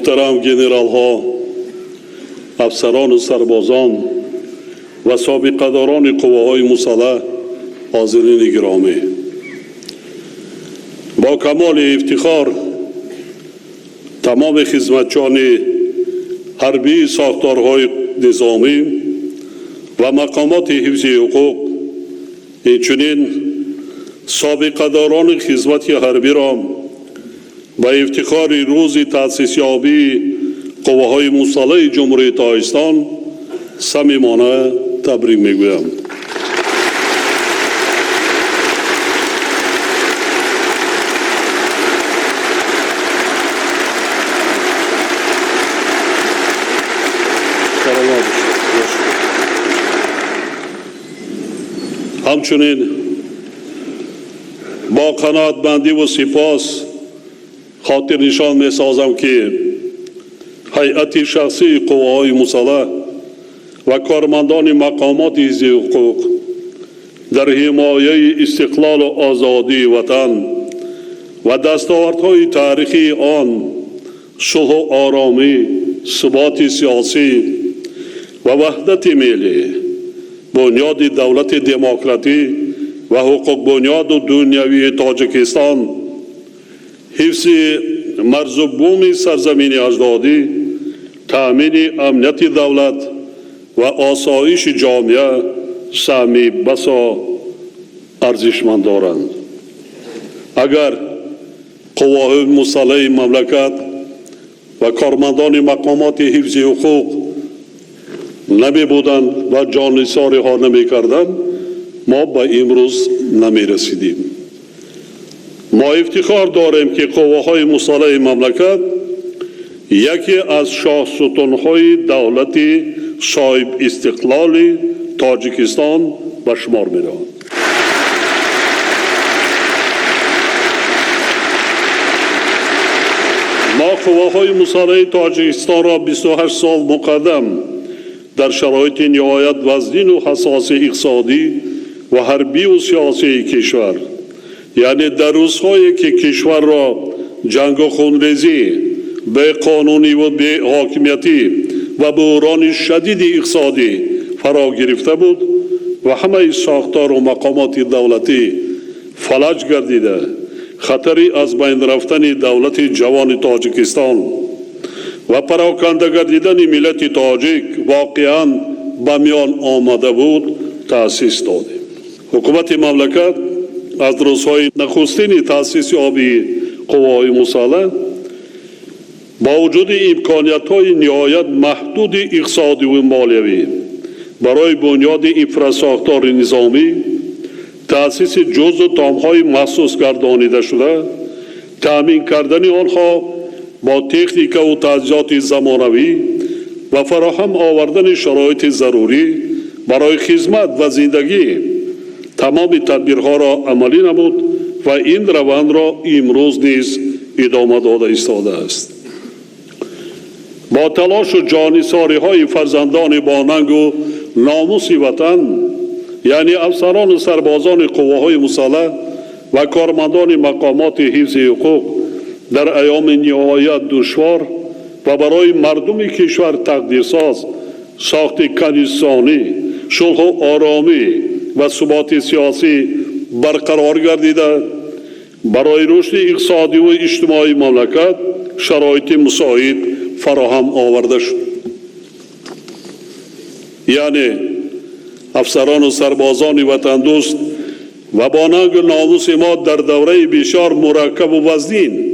محترم گنرال ها، افسران و سربازان و سابقه‌داران قواهای مسلح، حاضرین گرامی، با کمال افتخار تمام خدمتچان حربی، ساختارهای نظامی و مقامات حفظ حقوق، اینچنین سابقه‌داران خدمت حربی را با افتخار روز تأسیس یابی قواهای مسلح جمهوری تاجیکستان صمیمانه تبریک میگویم. همچنین با قناعتمندی و سپاس خاطر نشان می سازم که هیئت شخصی قواهای مسلح و کارمندان مقامات حفظ حقوق در حمایه استقلال و آزادی وطن و دستاوردهای تاریخی آن، صلح و آرامی، ثبات سیاسی و وحدت ملی، بنیاد دولت دموکراتی و حقوق بنیاد و دنیوی تاجیکستان، حفظ مرز و بوم سرزمین اجدادی، تأمین امنیت دولت و آسایش جامعه سهمی بسا ارزشمند دارند. اگر قواهای مسلح مملکت و کارمندان مقامات حفظ حقوق نمی بودند و جانثار ها نمی کردند، ما به امروز نمی رسیدیم. ما افتخار داریم که قواهای مسلح مملکت یکی از شاه ستونهای دولت صاحب استقلال تاجیکستان به شمار می رود. ما قواهای مسلح تاجیکستان را 28 سال مقدم در شرایط نهایت وزین و حساس اقتصادی و حربی و سیاسی کشور، یعنی در روزهایی که کشور را جنگ و خونریزی، به قانونی و به حاکمیتی و بحران شدید اقتصادی فرا گرفته بود و همه ساختار و مقامات دولتی فلج گردیده، خطری از بین رفتن دولت جوان تاجیکستان و پراکنده گردیدن ملت تاجیک واقعاً به میان آمده بود، تأسیس دادیم. حکومت مملکت از روزهای نخستین تأسیس یابی قواهای مسلح با وجود امکانیت‌های نهایت محدود اقتصادی و مالیوی برای بنیاد انفراستراکچور نظامی، تأسیس جزء تام‌های مخصوص گردانیده شده، تأمین کردن آنها با تکنیک و تجهیزات زمانوی و فراهم آوردن شرایط ضروری برای خدمت و زندگی، تمام تدبیرها را عملی نمود و این روند را امروز نیز ادامه داده ایستاده است. با تلاش و جانثاری های فرزندان با ننگ و ناموس وطن، یعنی افسران و سربازان قواهای مسلح و کارمندان مقامات حفظ حقوق، در ایام نهایت دشوار و برای مردم کشور تقدیرساز ساخت کنیسانی، صلح و آرامی و ثبات سیاسی برقرار گردیده، برای رشد اقتصادی و اجتماعی مملکت شرایط مساعد فراهم آورده شد. یعنی افسران و سربازان وطن دوست و با ننگ و ناموس ما در دوره بسیار مرکب و وزین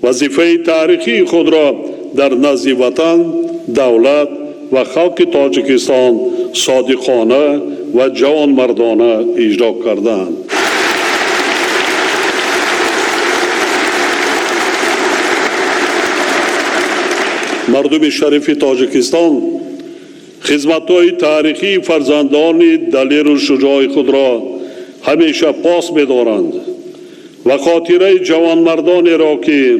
وظیفه تاریخی خود را در نزد وطن، دولت و خلق تاجیکستان صادقانه و جوان مردانه اجرا کردند. مردم شریف تاجیکستان خدمت‌های تاریخی فرزندان دلیر و شجاع خود را همیشه پاس می‌دارند و خاطره جوان مردان را که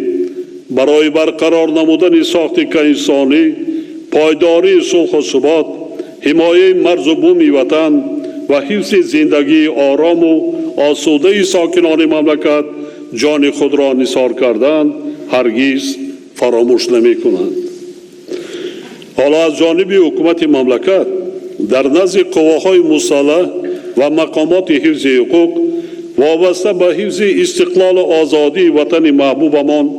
برای برقرار نمودن ساخت انسانی، پایداری صلح و ثبات، حمایه مرز و بوم وطن و حفظ زندگی آرام و آسوده ساکنان مملکت جان خود را نثار کردند، هرگز فراموش نمی کنند. حالا از جانب حکومت مملکت در نزد قواهای مسلح و مقامات حفظ حقوق وابسته به حفظ استقلال و آزادی وطن محبوبمان،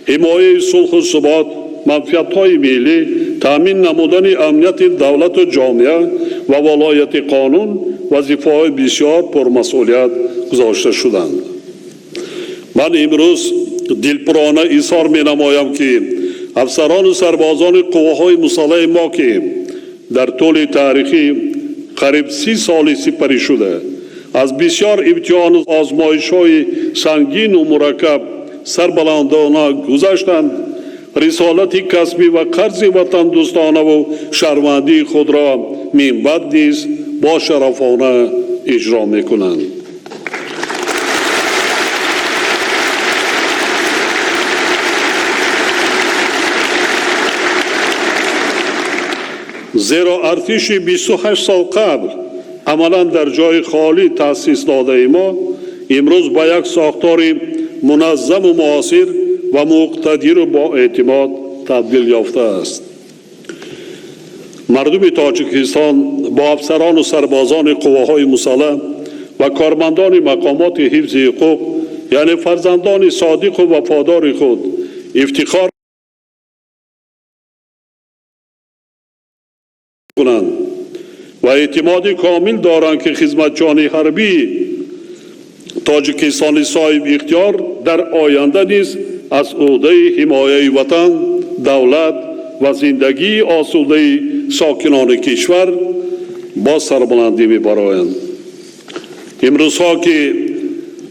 حمایه صلح و ثبات، منفعت‌های ملی، تامین نمودن امنیت دولت و جامعه و ولایت قانون وظیفه‌های بسیار پرمسئولیت گذاشته شدند. من امروز دلپرانه اظهار می‌نمایم که افسران و سربازان قواهای مسلح ما که در طول تاریخی قریب 30 سال سپری شده از بسیار امتحان و آزمایش‌های سنگین و مرکب سربلندانه گذشتند، رسالت کسبی و قرض وطن دوستانه و شهروندی خود را من بعد نیز با شرفانه اجرا می‌کنند. زیرا ارتش 28 سال قبل عملا در جای خالی تأسیس داده ما امروز با یک ساختار منظم و معاصر و مقتدر و با اعتماد تبدیل یافته است. مردم تاجیکستان با افسران و سربازان قواهای مسلح و کارمندان مقامات حفظ حقوق یعنی فرزندان صادق و وفادار خود افتخار کنند و اعتماد کامل دارند که خدمتجان حربی تاجیکستان صاحب اختیار در آینده نیز از عهده حمایه وطن، دولت و زندگی آسوده ساکنان کشور با سربلندی می‌برآیند. امروزها که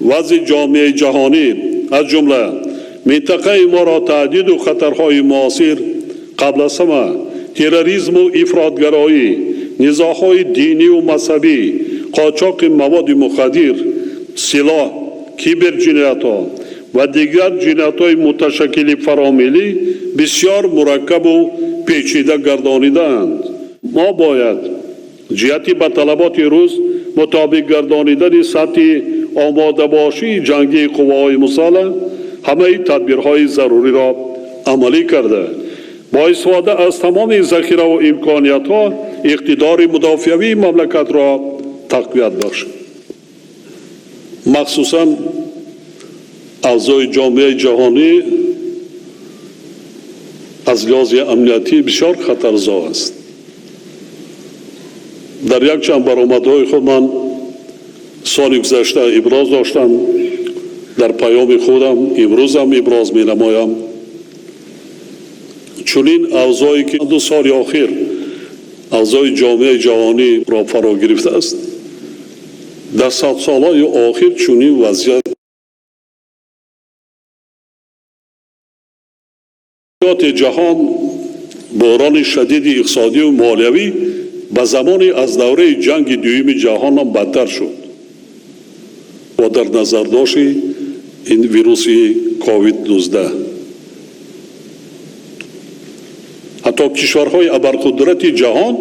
وضع جامعه جهانی از جمله منطقه ما را تهدید و خطرهای معاصر قبل از همه تروریسم و افراطگرایی، نزاع‌های دینی و مذهبی، قاچاق مواد مخدر، سلاح، کیبرجنایت‌ها و دیگر جنایت‌های متشکل فراملی بسیار مرکب و پیچیده گردانیدند. ما باید جهتی به طلبات روز مطابق گردانیدن سطح آماده باشی جنگی قواهای مسلح همه تدبیرهای ضروری را عملی کرده با استفاده از تمام ذخیره و امکانیت‌ها اقتدار مدافعی مملکت را تقویت بخشد. مخصوصاً اوضاع جامعه جهانی از لحاظ امنیتی بسیار خطرزا است. در یک چند برآمدهای خود من سال گذشته ابراز داشتم، در پیام خودم امروز هم ابراز می نمایم. چنین اوضاعی که 2 سال اخیر اوضاع جامعه جهانی را فرا گرفته است، در 100 سالهای آخر چنین وضعیت جهان بحران شدید اقتصادی و مالیوی به زمان از دوره جنگ دوم جهان هم بدتر شد و در نظر داشت این ویروس کووید 19 حتی کشورهای ابرقدرت جهان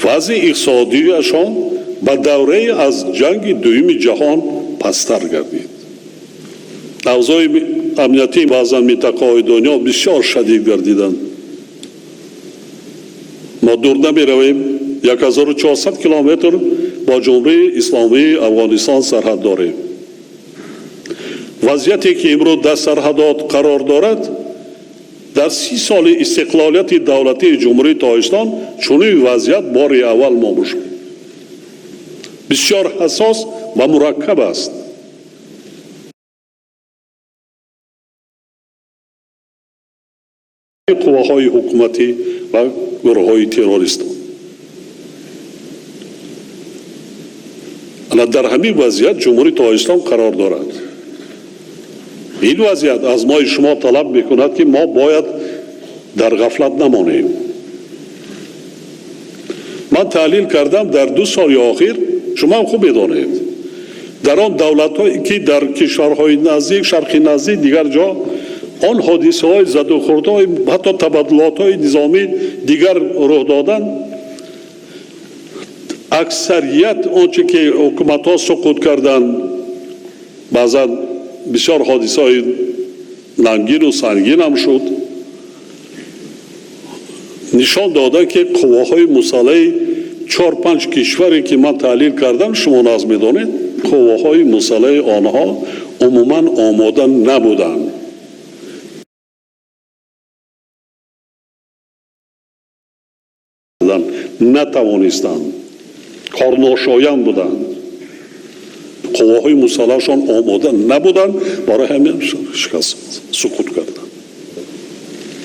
وضع اقتصادیشان به دوره از جنگ دوم جهان پستر گردید. اوضاع امنیتی بعضا منطقه‌های دنیا بسیار شدید گردیدند. ما دور نمی رویم، 1400 کیلومتر با جمهوری اسلامی افغانستان سرحد داریم. وضعیتی که امروز در سرحدات قرار دارد در 30 سال استقلالیت دولتی جمهوری تاجیکستان چنین وضعیت بار اول ما شد. بسیار حساس و مرکب است. قواهای حکومتی و گروه‌های تروریستی در همین وضعیت جمهوری تاجیکستان قرار دارد. این وضعیت از ما شما طلب میکند که ما باید در غفلت نمانیم. من تحلیل کردم در 2 سال اخیر، شما هم خوب بدانید، در آن دولت‌هایی که در کشورهای نزدیک، شرق نزدیک، دیگر جا آن حادثه‌های زد و خوردهای حتی تبادلات‌های نظامی دیگر رخ دادند، اکثریت آنچه که حکومت‌ها سقوط کردند بعضا بسیار حادثه‌های ننگین و سنگین هم شد. نشان دادن که قواهای مسلح 4-5 کشوری که من تحلیل کردم شما ناز میدونید قواهای مسلح آنها عموما آماده نبودند، نتوانستند، کارناشایان بودند. قواهای مسلحشان آماده نبودند، برای همین شکست سقوط کردند.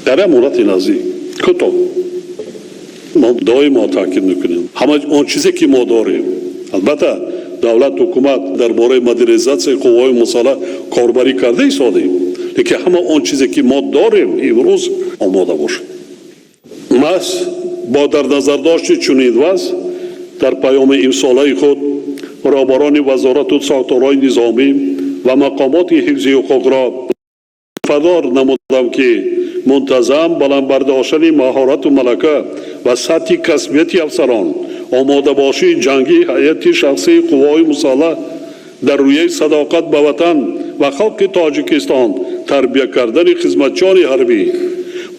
در مورد نزدیک کتاب ما دائما تاکید میکنیم همه اون چیزی که ما داریم، البته دولت حکومت درباره مدرنیزاسیون قوای مسلح کاربری کرده ایستاده، لیکن همه اون چیزی که ما داریم امروز آماده باشه. مس با در نظر داشت چنین وضع در پیام امساله خود رهبران وزارت و ساختارهای نظامی و مقامات حفظی حقوق را فدار نمودم که منتظم بلند برداشتن مهارت و ملکه و سطح کسبیت افسران، آماده باشی جنگی هیئت شخصی قوای مسلح در روی صداقت به وطن و خلق تاجیکستان، تربیت کردن خدمتچیان حربی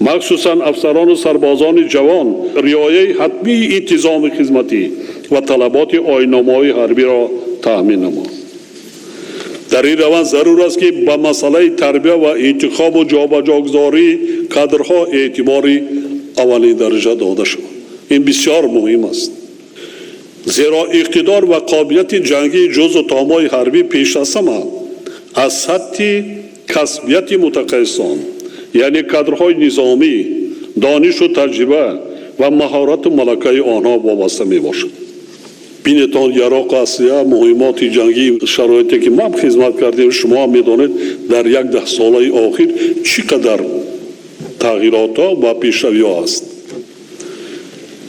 مخصوصا افسران و سربازان جوان، رعایت حتمی انتظام خدمتی و طلبات آیین‌نامه‌های حربی را تامین نمود. در این روند ضرور است که به مسئله تربیت و انتخاب و جابجاگذاری کادرها اعتباری اولین درجه داده شود. این بسیار مهم است، زیرا اقتدار و قابلیت جنگی جزء طامای حربی پیش از همه از سطح کسبیت متخصصان، یعنی کادرهای نظامی، دانش و تجربه و مهارت و ملکه آنها وابسته می باشد. بینتان عراق آسیا مهمات جنگی شرایطی که ما خدمت کردیم شما میدونید در یک 10 ساله آخر چقدر تغییرات و پیشروی است.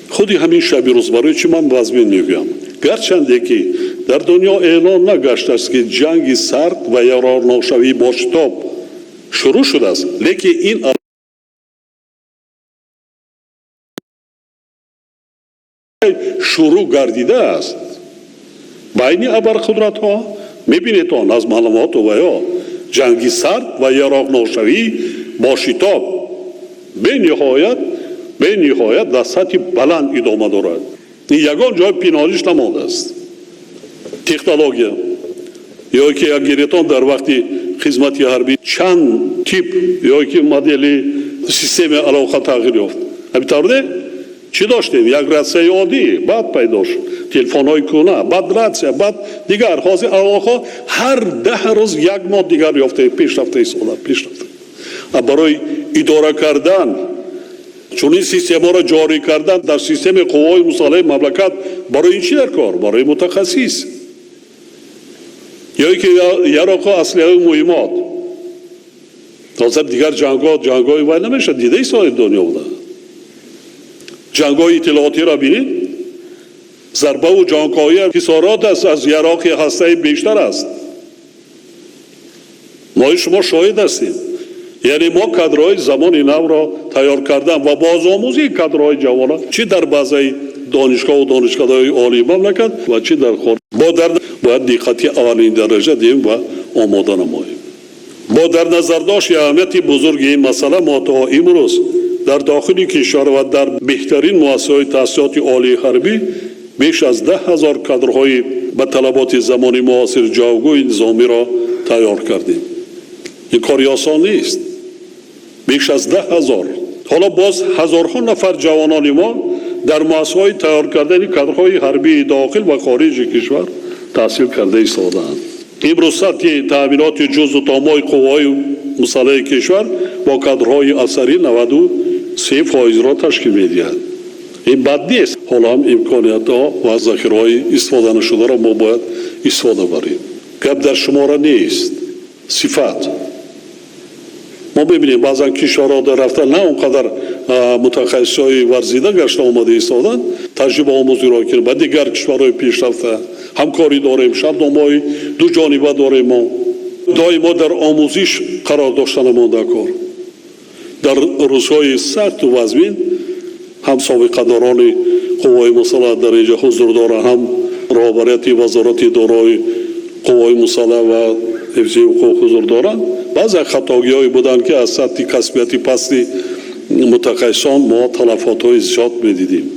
خودی همین شب روزمره چی من وضعی میگم، گرچنده که در دنیا اعلان نگشته است که جنگ سرد و یارانشوی با شتاب شروع شده است، لیکن این شروع گردیده است. بین ابرقدرت ها میبینید از معلومات و یا جنگی سرد و یارانشوی با شتاب به نهایت در سطح بلند ادامه دارد. این یگان جای پنهانیش نمانده است. تکنولوژی یا که یک گریتان در وقتی خدمت حربی چند تیپ یا که مدل سیستم علاقه تغییر یافت. همین طوره چی داشتیم؟ یک رسه عادی، بعد پیدا شد تلفن‌های کونه، بعد رسه، بعد دیگر حاضر علاقه هر 10 روز یک ماه دیگر یافته پیشرفته ایستاده پیشرفته. برای اداره کردن چون این سیستم را جاری کردن در سیستم قوای مسلح مملکت برای این چی در کار؟ برای متخصص یا که عراق اسلحه مهمات تازه دیگر جنگ‌های وای نمیشه دیده ای سال دنیا بوده. جنگ‌های اطلاعاتی را بینید، ضربه و جانکاهی حصارات است از عراق هسته بیشتر است. ما شما شاهد هستیم. یعنی ما کادرهای زمان نو را تیار کردن و بازآموزی کادرهای جوانان چی در بعضی دانشگاه و دانشکده‌های عالی مملکت و چی در خارج باید دقتی اولین درجه دیم و آماده نماییم. با در نظر داشت اهمیت بزرگ این مسئله ما تا امروز در داخل کشور و در بهترین مؤسسه‌های تحصیلات عالی حربی بیش از 10,000 کادرهای به طلبات زمان معاصر جوگوی نظامی را تیار کردیم. این کاری آسان نیست. بیش از 10,000. حالا باز هزارها نفر جوانان ما در مؤسسه‌های تیار کردن کادرهای حربی داخل و خارج کشور تحصیل کرده ایستاده‌اند. امروز سطح تأمینات جزء طامای قوای مسلح کشور با کادرهای اثری 93% را تشکیل می‌دهد. این بد نیست. حالا هم امکانیت‌ها و ذخیره‌های استفاده نشده را ما باید استفاده بریم. گپ در شماره نیست، صفت. ما ببینیم بعضا کشورها در رفتن نه اونقدر متخصصای ورزیده گشته آمده ایستادن تجربه آموزی را کنیم با دیگر کشورهای پیشرفته همکاری داریم، شبنامه‌های دو جانبه داریم. ما دائما در آموزش قرار داشتنمان در کار. در روزهای سخت و وزمین هم سابقه داران قوای مسلح در اینجا حضور دارند، هم رهبریت وزارت دارای قوای مسلح و حفظ حقوق حضور دارند. بعض خطاگی‌هایی بودند که از سطح کسبیتی پستی متخصصان ما تلفات‌های زیاد می‌دیدیم.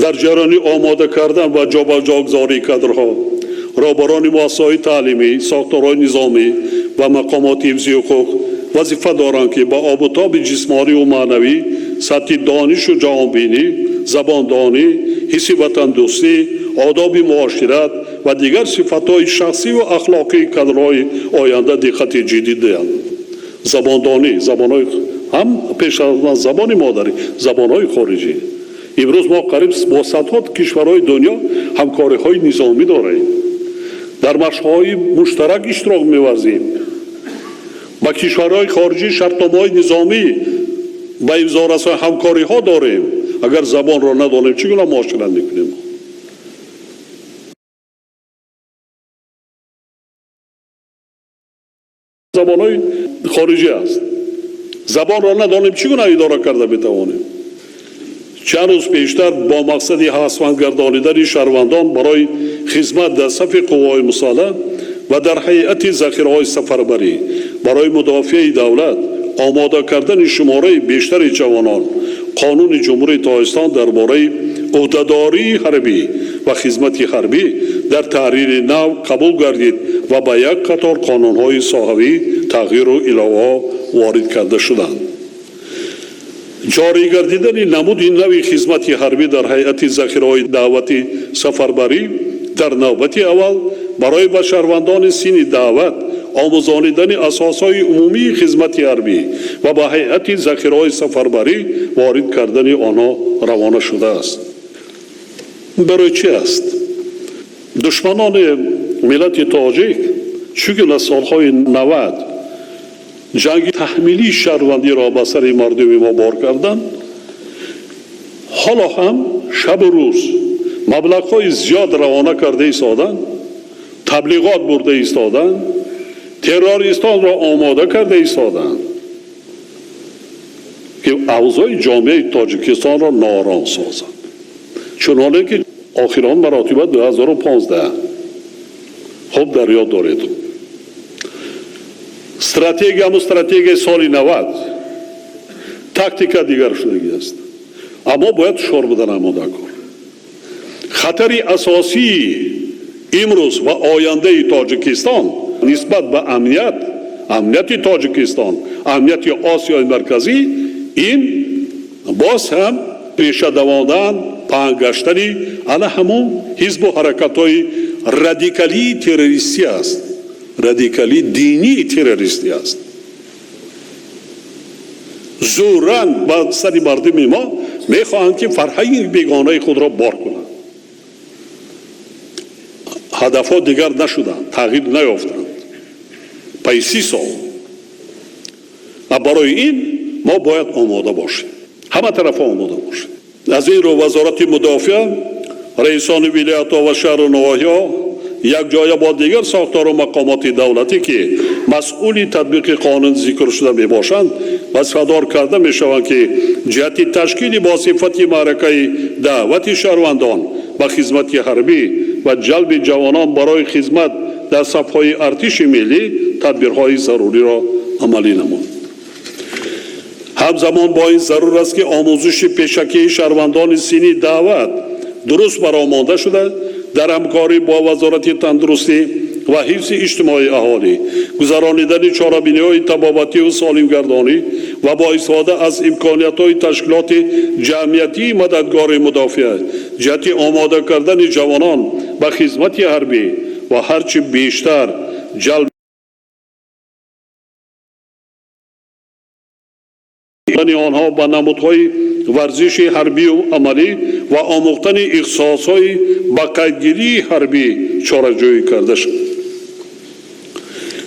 در جریان آماده کردن و جابجاگذاری کادرها، رهبران مؤسسه‌های تعلیمی، ساختارهای نظامی و مقامات حفظ حقوق وظیفه دارند که با آب و تاب جسمانی و معنوی، سطح دانش و جهانبینی، زباندانی، حس وطندوستی، آداب معاشرت و دیگر صفت‌های شخصی و اخلاقی کادرهای آینده دقت جدی دهند. زباندانی، زبان‌های هم پیش از زبان مادری، زبان‌های خارجی. امروز ما قریب با صدها کشورهای دنیا همکاری‌های نظامی داریم. در مشق‌های مشترک اشتراک می‌ورزیم. با کشورهای خارجی شرطنامه‌های نظامی و امضا رسانی همکاری‌ها داریم. اگر زبان را ندانیم چگونه معاشرت می‌کنیم؟ زبان‌های خارجی است. زبان را ندانیم چگونه اداره کرده بتوانیم؟ چند روز پیشتر با مقصد هستمند گردانیدن شهروندان برای خدمت در صف قوای مسلح و در هیئت ذخیره‌های سفربری برای مدافع دولت آماده کردن شماره بیشتر جوانان، قانون جمهوری تاجیکستان درباره عهده‌داری حربی و خدمت حربی در تحریر نو قبول گردید و با یک قطار قانون‌های ساحوی تغییر و علاوه وارد کرده شدند. جاری گردیدن نمود نوی خدمت حربی در هیئت ذخیره‌های دعوتی سفربری در نوبت اول برای به شهروندان سین دعوت آموزانیدن اساسهای عمومی خدمت حربی و با هیئت ذخیره‌های سفربری وارد کردن آنها روانه شده است. برای چی است؟ دشمنان ملت تاجیک چگونه سالهای 90 جنگ تحمیلی شهروندی را به سر مردم ما بار کردند، حالا هم شب و روز مبلغ‌های زیاد روانه کرده ایستادند، تبلیغات برده ایستادند، تروریستان را آماده کرده ایستادند که اوضاع جامعه تاجیکستان را نارام سازند. چنانه که آخران مراتب 2015 خب در یاد دارید استراتژی سال 90 تاکتیکا دیگر شدگی است. اما باید شور بدن آماده کن. خطری اساسی امروز و آینده تاجیکستان نسبت به امنیت تاجیکستان، امنیت آسیای مرکزی، این باز هم پیش دوادن پنگشتنی انا همون حزب و حرکت‌های رادیکالی تروریستی است، رادیکالی دینی تروریستی است. زوران با سر مردم ما میخواهند که فرهنگ بیگانه خود را بار کنند. هدفها دیگر نشدند، تغییر نیافتند. پس 30 سال برای این ما باید آماده باشیم، همه طرف آماده باشیم. از این رو وزارت مدافع، رئیسان ولایت‌ها و شهر و نواحی‌ها یک جای با دیگر ساختار و مقامات دولتی که مسئول تطبیق قانون ذکر شده می باشند وظیفه‌دار کرده می شوند که جهت تشکیل با صفت معرکه دعوت شهروندان و خدمت حربی و جلب جوانان برای خدمت در صف‌های ارتش ملی تدبیرهای ضروری را عملی نمود. همزمان با این ضرور است که آموزش پیشکی شهروندان سینی دعوت درست برآورده شده در همکاری با وزارت تندرستی و حفظ اجتماعی اهالی گذرانیدن چاره‌بینی‌های طبابتی و سالمگردانی و با استفاده از امکانیت‌های تشکیلات جمعیتی مددگار مدافع جهت آماده کردن جوانان به خدمت حربی و هرچه بیشتر جلب آنها به نمودهای ورزش حربی و عملی و آموختن اختصاص‌های با قیدگیری حربی چاره‌جویی کرده شد.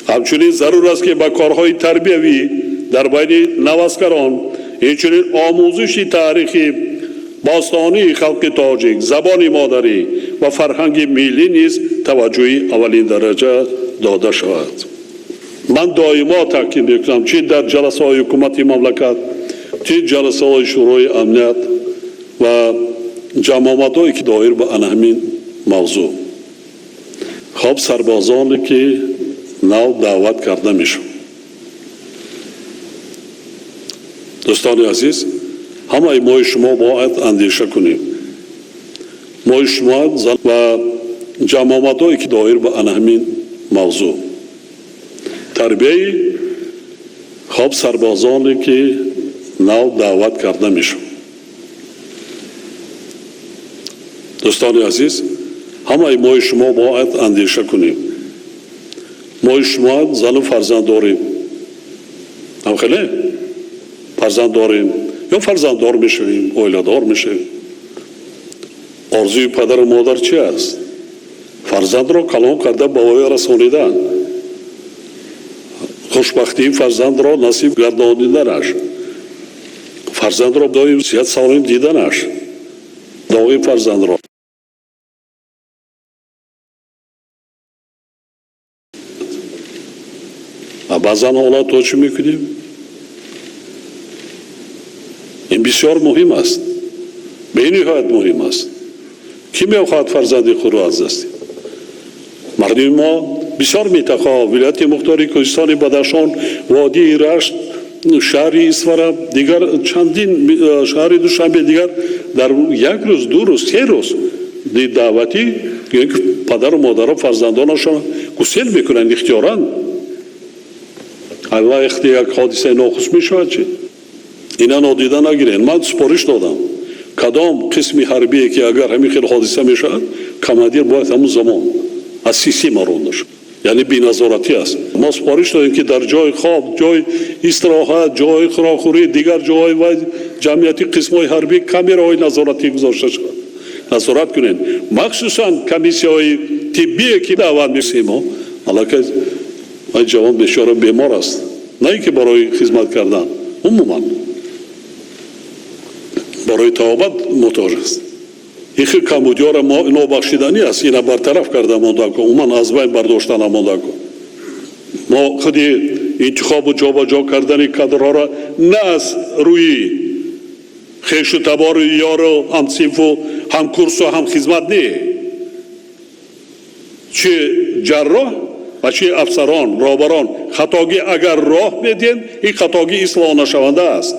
همچنین ضرور است که با کارهای تربیوی در بین نوسکران، همچنین آموزش تاریخی باستانی خلق تاجیک، زبان مادری و فرهنگ ملی نیز توجهی اولین درجه داده شود. من دائما تاکید می‌کنم چه در جلسه‌های حکومتی مملکت، چه جلسه‌های شورای امنیت و جمعیت‌هایی که دایر به همین موضوع. خب سربازانی که نو دعوت کرده میشم. دوستان عزیز، همه ما شما باید اندیشه کنیم. ما شما و جماعت‌هایی که دایر به همین موضوع تربیه خواب سربازانی که نو دعوت کرده میشم. دوستان عزیز، همه ما شما باید اندیشه کنیم. ما شما زن و فرزند داریم. هم خیلی فرزند داریم یا فرزنددار میشویم، اویلادار میشویم. آرزوی پدر و مادر چی است؟ فرزند را کلام کرده به وی رسانیدن، خوشبختی فرزند را نصیب گردانیدنش، فرزند را دایم صحت سالم دیدنش، داغی فرزند را. بعضا حالا تو چی میکنیم؟ این بسیار مهم است، به نهایت مهم است. کی میخواهد فرزند خود را از دست دهد؟ مردم ما بسیار میتخواه ولایت مختار کوهستان بدخشان، وادی رشت، شهر اسفر، دیگر چندین شهر دوشنبه دیگر در یک روز، دو روز، سه روز دعوتی که پدر و مادر و فرزندانشان گسیل میکنند اختیاران. الله اختیار حادثه ناخوش میشود چی؟ اینا نادیده نگیرین. من سپارش دادم کدام قسمی حربی که اگر همین خیلی حادثه میشود کمادیر باید همون زمان از سیسی مرون شد، یعنی بی‌نظارتی است. ما سپارش دادیم که در جای خواب، جای استراحت، جای خوراکخوری، دیگر جای و جمعیتی قسم‌های حربی کامراهای نظارتی گذاشته شد. نظارت کنین، مخصوصا کمیسی‌های طبی که دعوت می‌کنیم. حالا که این جوان بسیار بیمار است، نه اینکه برای خدمت کردن، عموما برای توبت محتاج است. این خیلی کمبودیار ما نابخشیدنی است. اینا برطرف کرده مانده کن، عموما از بین برداشتن مانده کن. ما خودی انتخاب و جابجا کردن کادرها را نه از روی خویش و تبار و یار و همصنف و همکورس و هم خدمت نه، چه جراح و چه افسران، رهبران خطاگی اگر راه بدین، این خطاگی اصلاح نشونده است.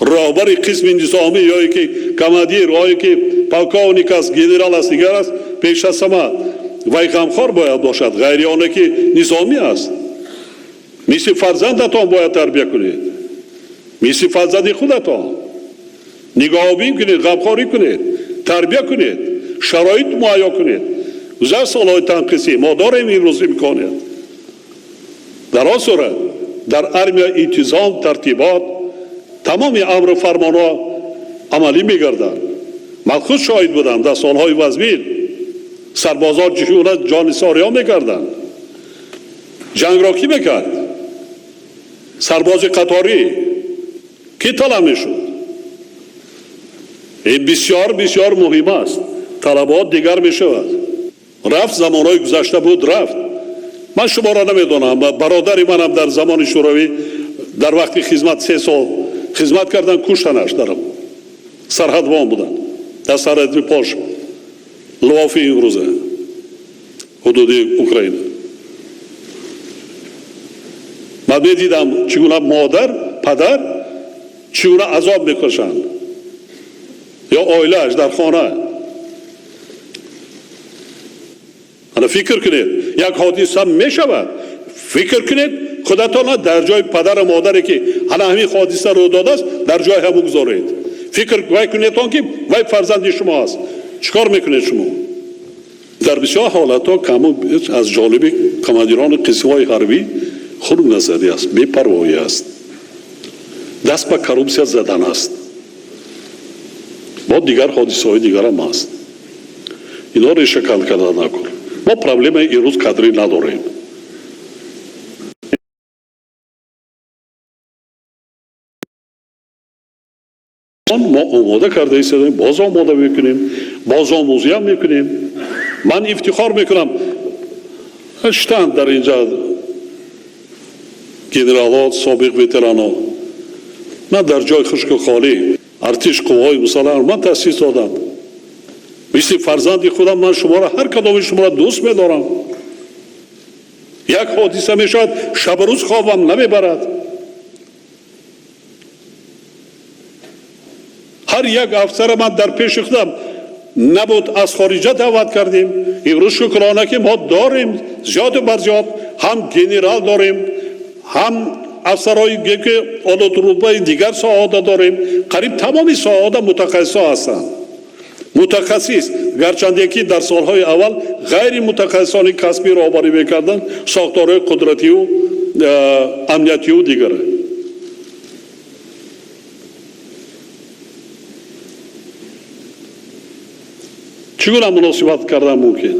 رهبر قسم نظامی یا که کمادیر یا که پالکونیک است، گنرال است، دیگر است، پیش از همه وی غمخوار باید باشد، غیریانه که نظامی است. مثل فرزندتان باید تربیه کنید، مثل فرزند خودتان نگاه بین کنید، غمخواری کنید، تربیه کنید، شرایط مهیا کنید. گذشت سالهای تنقیصی ما داریم امروز امکانیت. در آن صورت در ارمی انتظام ترتیبات تمام امر و فرمانها عملی میگردند. من خود شاهد بودم در سالهای وزمین سربازان جانیساری ها میکردند. جنگ را کی میکرد؟ سرباز قطاری کی طلب میشد؟ این بسیار بسیار مهم است. طلبات دیگر میشود. رفت، زمانهای گذشته بود رفت. من شما را نمیدونم، برادری من هم در زمان شوروی در وقت خدمت 3 سال خدمت کردن، کشتنش در سرحدوان بودن، در سرحد پاش لواف امروزه حدود اوکراین. من دیدم چگونه مادر، پدر چگونه عذاب میکشند، یا آیلهش در خانه. فکر کنید یک حادثه می شود، فکر کنید خودتان در جای پدر و مادری که همین حادثه رو داده است در جای همون گذارید. فکر کنید که وای فرزند شما است، چیکار میکنید شما؟ در بسیار حالتها کمون از جانب کماندیران قسم‌های حربی خود نظری است، بی‌پروایی است، دست به کروپسیا زدن است. با دیگر حادثه‌های دیگر هم است. اینا رو شکل کردن نکن. ما پرابلم امروز کادری نداریم. ما آماده کرده ایستادیم، باز آماده میکنیم، باز آموزی هم میکنیم. من افتخار میکنم اشتند در اینجا گنرالات، سابق وتران‌ها. من در جای خشک و خالی ارتش قوای مسلح من تأسیس دادم. مثل فرزند خودم من شما را، هر کدام شما را دوست می‌دارم. یک حادثه میشد شب روز خوابم نمیبرد. هر یک افسر من در پیش خودم نبود، از خارجه دعوت کردیم. امروز شکرانه که ما داریم زیاد و برزیاد، هم گنرال داریم، هم افسرهای که عادت روبای دیگر سعاده داریم. قریب تمامی سعاده متخصص هستند. متخصص گرچند یکی در سالهای اول غیر متخصصان کسبی را آوری میکردند، ساختارهای قدرتی و امنیتی و دیگر. چگونه مناسبت کردن ممکن؟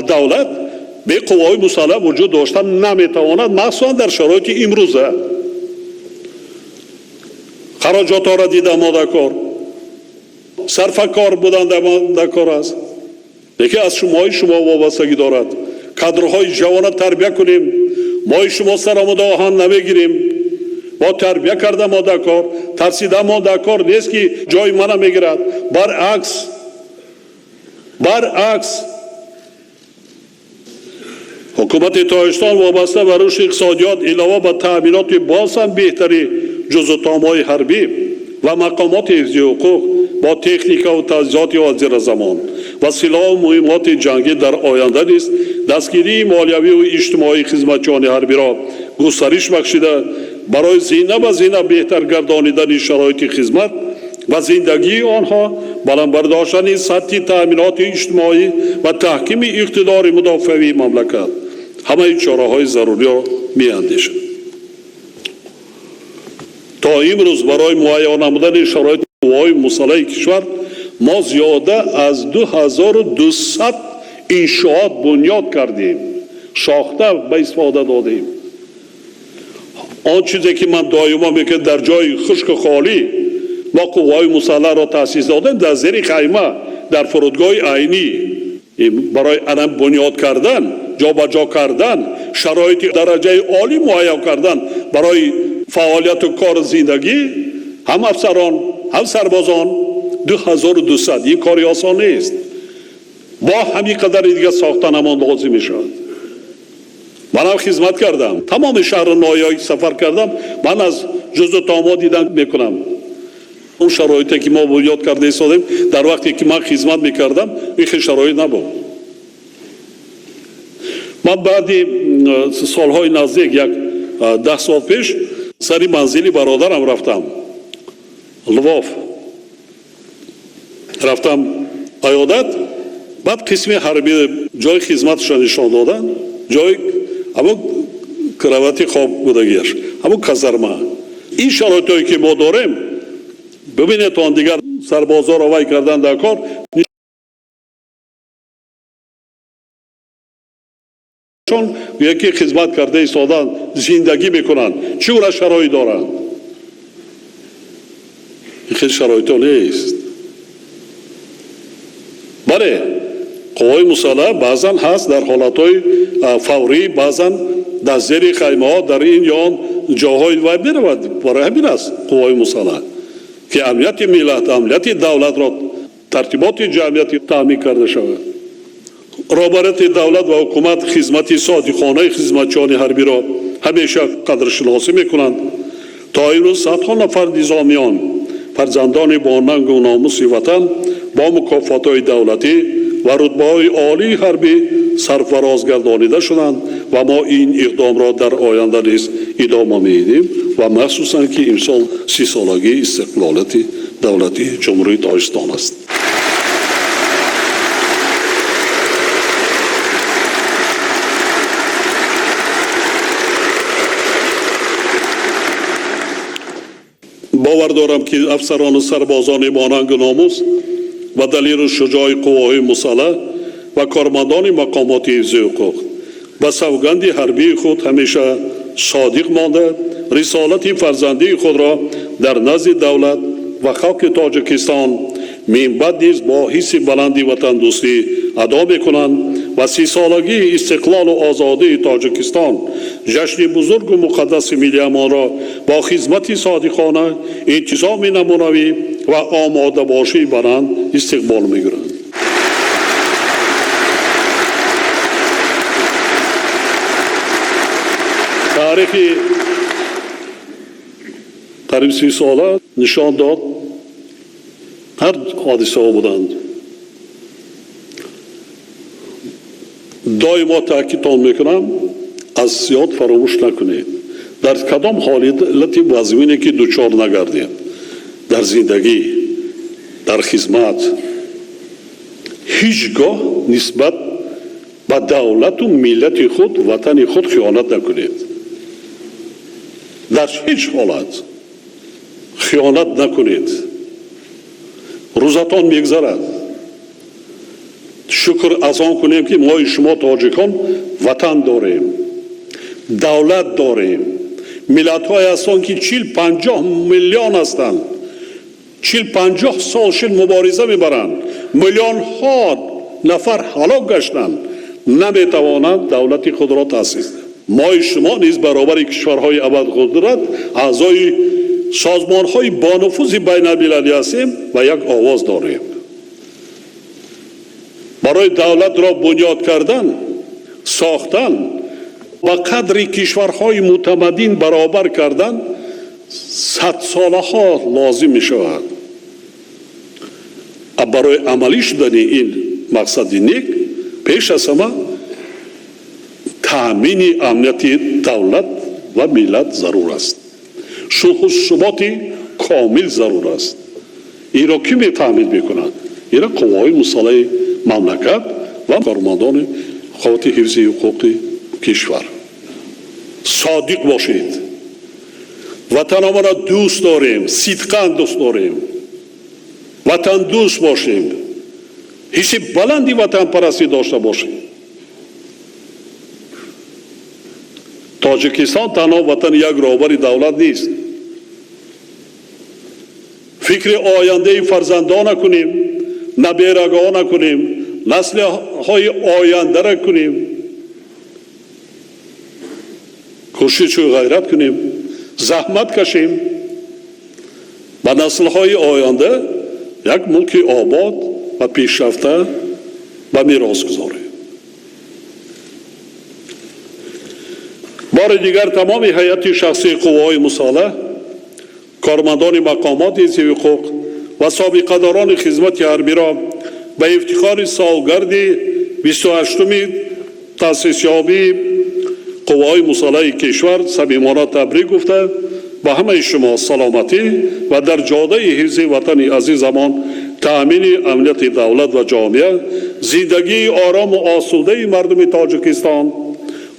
دولت به قوای مسلح وجود داشتن نمیتواند، مخصوصا در شرایط امروزه. خراجات را دیدم مادکار، صرف کار بودن مادکار است. یکی از شما وابستگی دارد. کادرهای جوان تربیت کنیم. ما شما سرآمد آهن نمیگیریم. با تربیت کرده مادکار، ترسیده مادکار نیست که جای من میگیرد. برعکس حکومت تاجیکستان وابسته به رشد اقتصادیات علاوه به تأمینات باز هم بهتری جزو تام‌های حربی و مقامات حفظی حقوق با تکنیک و تجهیزات حاضر زمان و سلاح و مهمات جنگی در آینده نیست دستگیری مالیوی و اجتماعی خدمتچیان حربی را گسترش بخشیده برای زینه بهتر گردانیدن شرایط خدمت و زندگی آنها، بلند برداشتن سطح تأمینات اجتماعی و تحکیم اقتدار مدافعی مملکت، همه چاره‌های ضروری را می‌اندیشد. تا امروز برای مهیا نمودن شرایط قوای مسلح کشور ما زیاده از 2200 انشاءات بنیاد کردیم، ساخته به استفاده دادیم. آن چیزی که من دائما میگم در جای خشک و خالی ما قوای مسلح را تأسیس دادیم، در زیر خیمه در فرودگاه عینی برای علم بنیاد کردن، جابجا کردن، شرایط درجه عالی مهیا کردن برای فعالیت و کار زندگی هم افسران هم سربازان 2200. این کاری آسان نیست. با همین قدر دیگه ساختن همان لازم میشد. من هم خدمت کردم، تمام شهر نایایی سفر کردم. من از جزء تاما دیدن میکنم اون شرایطی که ما بنیاد کرده ایستادیم. در وقتی که من خدمت میکردم این شرایط نبود. من بعدی سالهای نزدیک 10 سال پیش سری منزلی برادرم رفتم لواف، رفتم عیادت. بعد قسم حربی جای خدمتش نشان دادن، جای اما کراواتی خواب بودگیش، اما کازرمه. این شرایطی که ما داریم ببینید تا دیگر سربازا را وای کردن در کار، چون یکی خدمت کرده ایستادن زندگی میکنن چه شرایط دارن. این خیلی شرایط نیست. بله قوای مسلح بعضا هست در حالتهای فوری، بعضا در زیر خیمه ها در این یا جاهای وای میرود. برای همین است قوای مسلح که امنیت ملت، امنیت دولت را ترتیبات جمعیتی تامین کرده شود. رابطه دولت و حکومت خدمت صادقانه خدمتچیان حربی را همیشه قدرشناسی میکنند. تا امروز صدها نفر نظامیان فرزندان با ننگ و ناموس وطن با مکافات‌های دولتی و رتبه‌های عالی حربی سرفراز گردانیده شدند و ما این اقدام را در آینده نیز ادامه میدیم و مخصوصا که امسال 30 سالگی استقلالیت دولتی جمهوری تاجیکستان است. باور دارم که افسران و سربازان با ننگ و ناموس و دلیل شجاع قوای مسلح و کارمندان مقامات حفظی حقوق و سوگند حربی خود همیشه صادق مانده، رسالت فرزندی خود را در نزد دولت و خاک تاجیکستان من بعد نیز با حس بلندی وطن دوستی ادا میکنند و 30 سالگی استقلال و آزادی تاجیکستان جشن بزرگ و مقدس ملی امان را با خدمت صادقانه، انتظام نمونوی و آماده باشی بلند استقبال میگیرند. تاریخی قریب 30 ساله نشان داد هر حادثه ها بودند. دائما تاکیدتان میکنم از زیاد فراموش نکنید. در کدام حالت وضعی که دچار نگردید در زندگی، در خدمت، هیچگاه نسبت به دولت و ملت خود، وطن خود خیانت نکنید. در هیچ حالت خیانت نکنید. روزتان میگذرد. شکر از آن کنیم که ما شما تاجیکان وطن داریم، دولت داریم. ملت های هستند که 40-50 میلیون هستند، 40-50 سالشین مبارزه میبرند، میلیون ها نفر هلاک گشتند، نمیتوانند دولت خود را تأسیس کنند. ما شما نیز برابر کشورهای ابرقدرت اعضای سازمان های با نفوذ بین المللی هستیم و یک آواز داریم. برای دولت را بنیاد کردن، ساختن و قدر کشورهای متمدن برابر کردن 100 ساله ها لازم می شود. برای عملی شدن این مقصد نیک پیش از همه تامین امنیت دولت و ملت ضرور است. صلح و ثبات کامل ضرور است. این را کی می تامین میکند؟ این را قوای مسلح مملکت و کارمندان قوات حفظی حقوق کشور. صادق باشید. وطن ما را دوست داریم، صدقاً دوست داریم. وطن دوست باشیم. حس بلندی وطن پرستی داشته باشیم. تاجیکستان تنها وطن یک رهبر دولت نیست. فکر آینده فرزندان نکنیم، نبیرگان نکنیم، نسل های آینده را کنیم. کوشش و غیرت کنیم، زحمت کشیم و نسل های آینده یک ملک آباد و پیشرفته و میراث گذاریم. بار دیگر تمام هیئت شخصی قوای مسلح، کارمندان مقامات حفظی حقوق و سابقه داران خدمت حربی را به افتخار سالگرد 28 تأسیس یابی قوای مسلح کشور صمیمانه تبریک گفته با همه شما سلامتی و در جاده حفظ وطن عزیزمان تأمین امنیت دولت و جامعه، زندگی آرام و آسوده مردم تاجیکستان،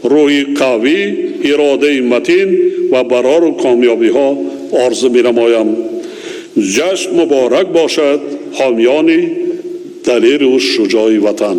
روحی قوی، اراده متین و برار و کامیابی ها آرزو می نمایم. جشن مبارک باشد حامیان دلیر و شجاع وطن.